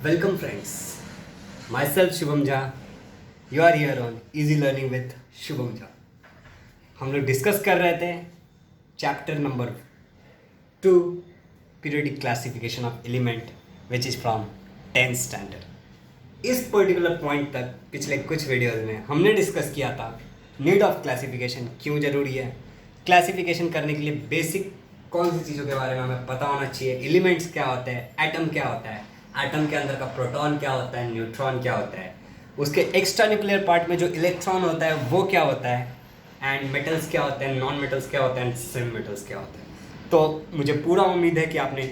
Welcome friends, myself Shubham Jha. You are here on Easy Learning with Shubham Jha. हम लोग discuss कर रहे थे chapter number 2 periodic classification of element which is from 10th standard. इस particular point तक पिछले कुछ videos में हमने डिस्कस किया था नीड ऑफ क्लासिफिकेशन क्यों ज़रूरी है, क्लासिफिकेशन करने के लिए बेसिक कौन सी चीज़ों के बारे में हमें पता होना चाहिए, एलिमेंट्स क्या होते हैं, एटम क्या होता है, एटम के अंदर का प्रोटॉन क्या होता है, न्यूट्रॉन क्या होता है, उसके एक्स्ट्रा न्यूक्लियर पार्ट में जो इलेक्ट्रॉन होता है वो क्या होता है, एंड मेटल्स क्या होते हैं, नॉन मेटल्स क्या होते हैं, एंड सेमी मेटल्स क्या होते हैं। तो मुझे पूरा उम्मीद है कि आपने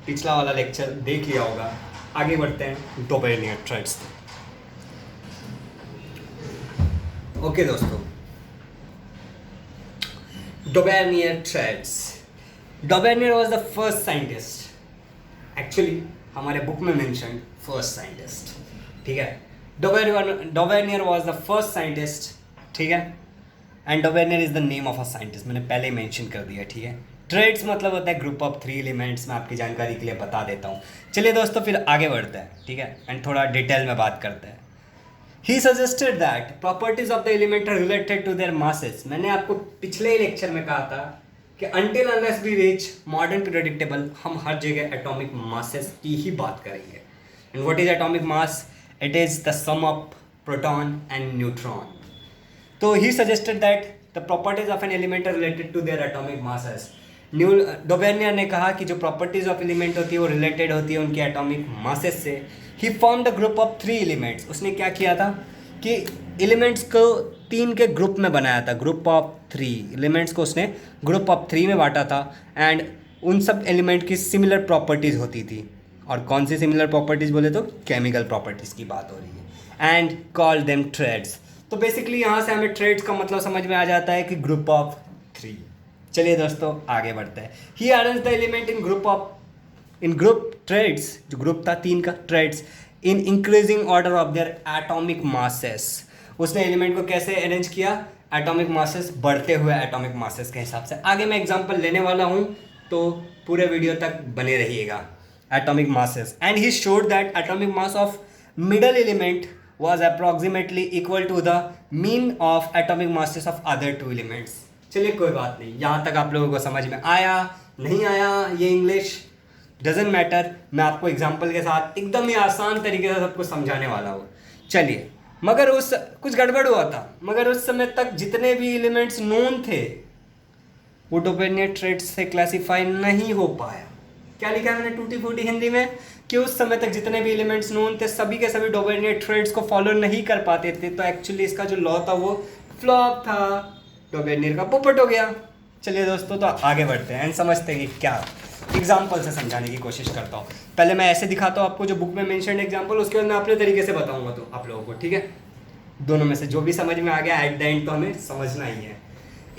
पिछला वाला लेक्चर देख लिया होगा। आगे बढ़ते हैं डोबेनियर थ्रेड्स। ओके दोस्तों, Dobereiner triads. Dobereiner was the first scientist, actually हमारे बुक में मेंशन फर्स्ट साइंटिस्ट, ठीक है। Dobereiner was the first scientist, ठीक है, and Dobereiner is the name of a scientist, मैंने पहले ही मेंशन कर दिया, ठीक है। ट्रेड्स मतलब होता है ग्रुप ऑफ 3 एलिमेंट्स, मैं आपकी जानकारी के लिए बता देता हूँ। चलिए दोस्तों फिर आगे बढ़ते हैं, ठीक है, एंड थोड़ा डिटेल में बात करते हैं। He suggested that properties of the element are related to their masses. मैंने आपको पिछले ही लेक्चर में कहा था कि until unless we reach modern periodic table हम हर जगह एटॉमिक मासेस की ही बात करेंगे। And what is atomic mass? It is the sum of proton and neutron. तो he suggested that the properties of an element are related to their atomic masses. डोबेनियर ने कहा कि जो प्रॉपर्टीज ऑफ एलिमेंट होती है वो रिलेटेड होती है उनके एटॉमिक मासेस से। He form the group of 3 elements. उसने क्या किया था कि एलिमेंट्स को 3 के ग्रुप में बनाया था, ग्रुप ऑफ 3 एलिमेंट्स को उसने ग्रुप ऑफ 3 में बांटा था। एंड उन सब एलिमेंट की सिमिलर प्रॉपर्टीज़ होती थी। और कौन सी सिमिलर प्रॉपर्टीज़ बोले तो केमिकल प्रॉपर्टीज़ की बात हो रही है। And call them trades. तो बेसिकली यहाँ से हमें ट्रेड्स का मतलब समझ में आ जाता है कि ग्रुप ऑफ 3। चलिए दोस्तों आगे बढ़ते हैं। He arrange the element in group triads, जो ग्रुप था 3 का, triads in increasing order of their atomic masses. उसने एलिमेंट को कैसे अरेंज किया? एटॉमिक मासेस, बढ़ते हुए एटॉमिक मासेस के हिसाब से। आगे मैं एग्जांपल लेने वाला हूँ तो पूरे वीडियो तक बने रहिएगा। Atomic masses, and he showed that atomic mass of middle element was approximately equal to the mean of atomic masses of other 2 elements। चलिए कोई बात नहीं, यहाँ तक आप लोगों को समझ में आया नहीं आया ये इंग्लिश डजेंट मैटर, मैं आपको एग्जांपल के साथ एकदम ही आसान तरीके से सबको समझाने वाला हूँ। चलिए, मगर उस कुछ गड़बड़ हुआ था, मगर उस समय तक जितने भी एलिमेंट्स नोन थे वो डोबेनियर ट्रेड्स से क्लासीफाई नहीं हो पाया। क्या लिखा है मैंने टूटी फूटी हिंदी में कि उस समय तक जितने भी एलिमेंट्स नोन थे सभी के सभी डोबेनियर ट्रेड्स को फॉलो नहीं कर पाते थे। तो एक्चुअली इसका जो लॉ था वो फ्लॉप था, डोबेनियर का पोपट हो गया। चलिए दोस्तों तो आगे बढ़ते हैं एंड समझते हैं कि क्या, एग्जाम्पल से समझाने की कोशिश करता हूँ। पहले मैं ऐसे दिखाता हूँ आपको जो बुक में मेंशन एग्जाम्पल, उसके बाद मैं अपने तरीके से बताऊँगा तो आप लोगों को, ठीक है। दोनों में से जो भी समझ में आ गया एट द एंड तो हमें समझना ही है।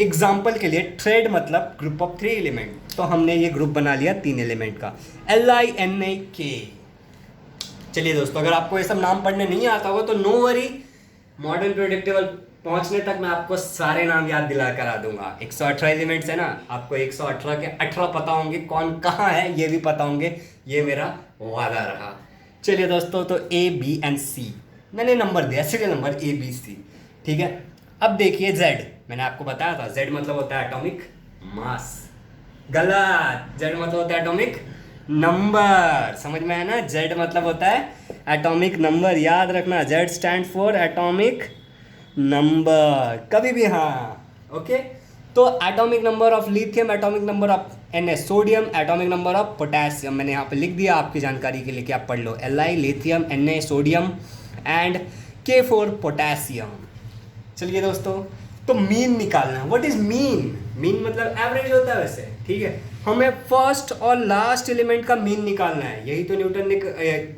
एग्जाम्पल के लिए ट्रेड मतलब ग्रुप ऑफ 3 एलिमेंट, तो हमने ये ग्रुप बना लिया 3 एलिमेंट का, LINAK। चलिए दोस्तों, अगर आपको ये सब नाम पढ़ने नहीं आता होगा तो no worry, modern periodic table पहुंचने तक मैं आपको सारे नाम याद दिला करा दूंगा। 118 एलिमेंट्स है ना, आपको 118 के 18 पता होंगे, कौन कहाँ है ये भी पता होंगे, ये मेरा वादा रहा। चलिए दोस्तों, तो A, B and C मैंने नंबर दिया, serial number A B C, ठीक है। अब देखिए Z, मैंने आपको बताया था Z मतलब होता है एटॉमिक मास। गलत, Z मतलब होता है एटॉमिक नंबर। समझ में आया ना, Z मतलब होता है एटॉमिक नंबर, याद रखना, Z stand for atomic number कभी भी, हाँ ओके। तो atomic number of lithium, atomic number of Na sodium, atomic number of potassium मैंने यहाँ पे लिख दिया आपकी जानकारी के लिए कि आप पढ़ लो, Li lithium, Na sodium and K for potassium. चलिए दोस्तों, तो मीन निकालना है। What is mean? मीन मतलब एवरेज होता है वैसे, ठीक है। हमें फर्स्ट और लास्ट एलिमेंट का मीन निकालना है। यही तो न्यूटन ने,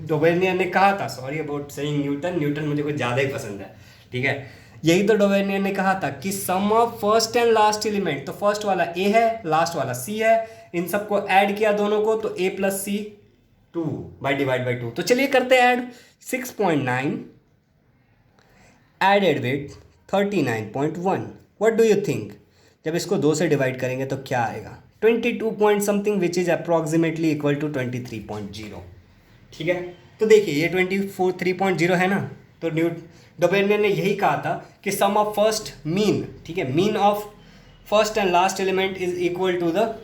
डोबेनियर ने कहा था, sorry about saying Newton, Newton मुझे कुछ ज़्यादा ही पसंद है, ठीक है। यही तो डोबेनियर ने कहा था कि sum of first and last element, तो फर्स्ट वाला A है, लास्ट वाला C है, इन सबको ऐड किया दोनों को तो A + C 2 by divide by 2। तो चलिए करते हैं add. 6.9 added with 39.1। What do you think? जब इसको 2 से डिवाइड करेंगे तो क्या आएगा? 22 point something which is approximately equal to 23.0, ठीक है। तो तो देखिए ये 3.0 है ना, तो डोबेनियर ने यही कहा था कि सम ऑफ फर्स्ट मीन, ठीक है, mean of first and last element is equal to the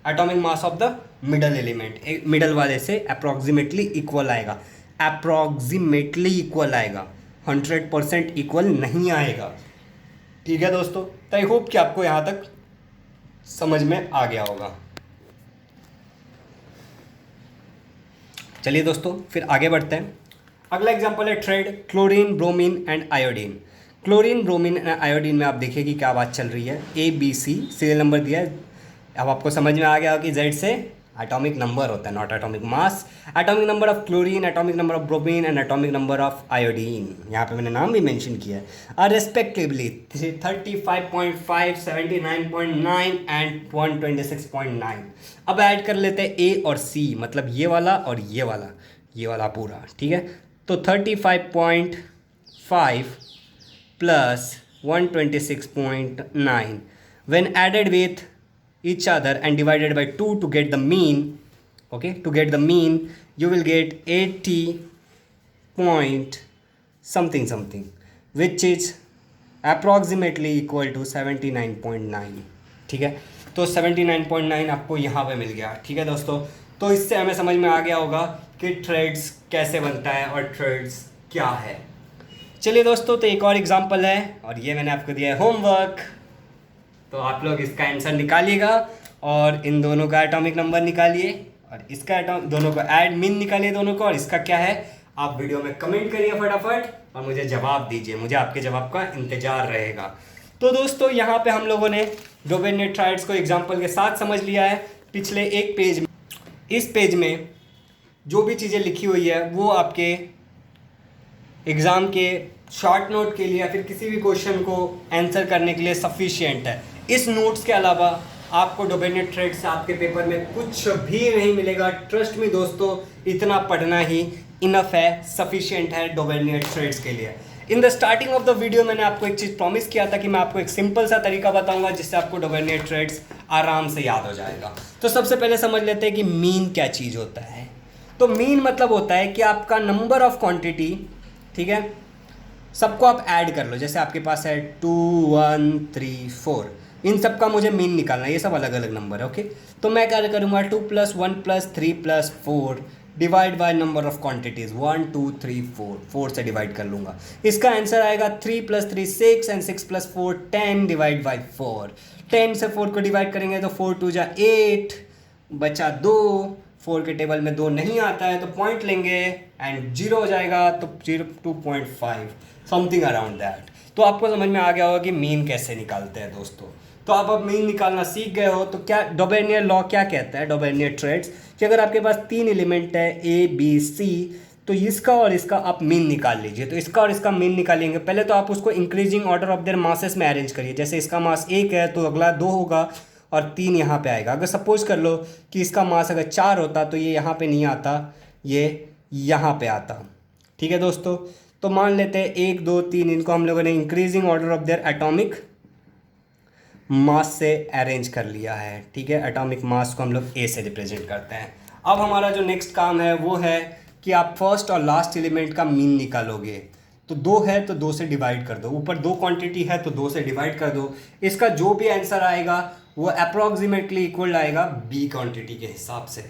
atomic mass of the middle element. Middle वाले से अप्रॉक्सीमेटली इक्वल आएगा, अप्रॉक्सीमेटली इक्वल आएगा, 100% इक्वल नहीं आएगा। ठीक है दोस्तों, तो आई होप कि आपको यहाँ तक समझ में आ गया होगा। चलिए दोस्तों फिर आगे बढ़ते हैं। अगला एग्जांपल है thread, chlorine, bromine and iodine. Chlorine, bromine and iodine में आप देखिए कि क्या बात चल रही है। ABC सीरियल नंबर दिया है। अब आपको समझ में आ गया कि Z से एटॉमिक नंबर होता है, not atomic mass. Atomic number of chlorine, atomic number of bromine and atomic number of iodine, यहाँ पे मैंने नाम भी मेंशन किया है, आर रेस्पेक्टिवली 35.5, 79.9 एंड 126.9। अब ऐड कर लेते हैं A और C, मतलब ये वाला और ये वाला पूरा, ठीक है। तो 35.5 plus 126.9 when added with each other and divided by 2 to get the mean, okay, to get the mean you will get 80 point something which is approximately equal to 79.9, ठीक है। तो 79.9 आपको यहाँ पे मिल गया, ठीक है दोस्तों। तो इससे हमें समझ में आ गया होगा कि थ्रेड्स कैसे बनता है और थ्रेड्स क्या है। चलिए दोस्तों, तो एक और एग्जांपल है और ये मैंने आपको दिया है होमवर्क, तो आप लोग इसका आंसर निकालिएगा और इन दोनों का एटॉमिक नंबर निकालिए और इसका दोनों को ऐड मीन निकालिए दोनों को, और इसका क्या है आप वीडियो में कमेंट करिए फटाफट और मुझे जवाब दीजिए, मुझे आपके जवाब का इंतजार रहेगा। तो दोस्तों यहाँ पे हम लोगों ने डोबेनियर थ्रेड्स को एग्जाम्पल के साथ समझ लिया है। पिछले एक पेज में, इस पेज में जो भी चीज़ें लिखी हुई है वो आपके एग्ज़ाम के शॉर्ट नोट के लिए या फिर किसी भी क्वेश्चन को आंसर करने के लिए सफिशिएंट है। इस नोट्स के अलावा आपको डोबेनियर थ्रेड से आपके पेपर में कुछ भी नहीं मिलेगा। ट्रस्ट मी दोस्तों, इतना पढ़ना ही इनफ है, सफिशिएंट है डोबेनियर थ्रेड्स के लिए। In the starting of the video मैंने आपको एक चीज़ प्रॉमिस किया था कि मैं आपको एक सिंपल सा तरीका बताऊंगा जिससे आपको डोबेनियर थ्रेड्स आराम से याद हो जाएगा। तो सबसे पहले समझ लेते हैं कि मीन क्या चीज़ होता है। तो मीन मतलब होता है कि आपका नंबर ऑफ क्वांटिटी, ठीक है, सबको आप ऐड कर लो। जैसे आपके पास है 2, 1, 3, 4, इन सब का मुझे मीन निकालना है, ये सब अलग अलग नंबर है, ओके। तो मैं क्या करूँगा 2 + 1 + 3 + 4 divide by number of quantities 1, 2, 3, 4 से डिवाइड कर लूँगा। इसका आंसर आएगा 3 + 3 6 एंड 6 + 4 10 डिवाइड बाई 4। 10 से 4 को डिवाइड करेंगे तो 4 × 2 = 8, बचा 2। 4 के टेबल में 2 नहीं आता है तो पॉइंट लेंगे एंड 0 हो जाएगा, तो 2.5 समथिंग अराउंड दैट। तो आपको समझ में आ गया होगा कि मीन कैसे निकालते हैं दोस्तों। तो आप अब मीन निकालना सीख गए हो। तो क्या डोबेनियर लॉ क्या कहता है, डोबेनियर थ्रेड्स, कि अगर आपके पास 3 एलिमेंट है ABC, तो इसका और इसका आप मीन निकाल लीजिए। तो इसका और इसका मीन निकालेंगे। पहले तो आप उसको increasing order of there masses में अरेंज करिए। जैसे इसका मास 1 है तो अगला 2 होगा और 3 यहाँ पे आएगा। अगर सपोज कर लो कि इसका मास अगर 4 होता तो ये यहाँ पे नहीं आता, ये यहाँ पे आता, ठीक है दोस्तों। तो मान लेते हैं 1, 2, 3 इनको हम लोगों ने increasing order of their atomic mass से अरेंज कर लिया है, ठीक है। एटॉमिक मास को हम लोग A से रिप्रेजेंट करते हैं। अब हमारा जो नेक्स्ट काम है वो है कि आप फर्स्ट और लास्ट एलिमेंट का मीन निकालोगे। तो 2 है तो 2 से डिवाइड कर दो, ऊपर 2 क्वांटिटी है तो 2 से डिवाइड कर दो। इसका जो भी आंसर आएगा वो अप्रॉक्सीमेटली इक्वल आएगा B क्वांटिटी के हिसाब से।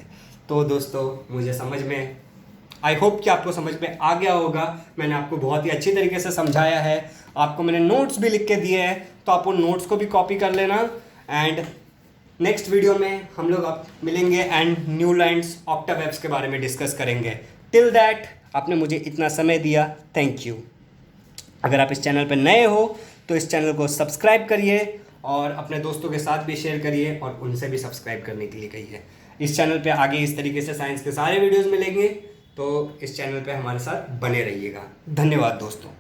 तो दोस्तों मुझे समझ में, आई होप कि आपको समझ में आ गया होगा। मैंने आपको बहुत ही अच्छी तरीके से समझाया है, आपको मैंने नोट्स भी लिख के दिए हैं, तो आप उन नोट्स को भी कॉपी कर लेना। एंड नेक्स्ट वीडियो में हम लोग अब मिलेंगे एंड न्यू लाइन्स ऑक्टावेव्स के बारे में डिस्कस करेंगे। टिल दैट आपने मुझे इतना समय दिया, थैंक यू। अगर आप इस चैनल पर नए हो तो इस चैनल को सब्सक्राइब करिए और अपने दोस्तों के साथ भी शेयर करिए और उनसे भी सब्सक्राइब करने के लिए कहिए। इस चैनल पे आगे इस तरीके से साइंस के सारे वीडियोस मिलेंगे, तो इस चैनल पे हमारे साथ बने रहिएगा। धन्यवाद दोस्तों।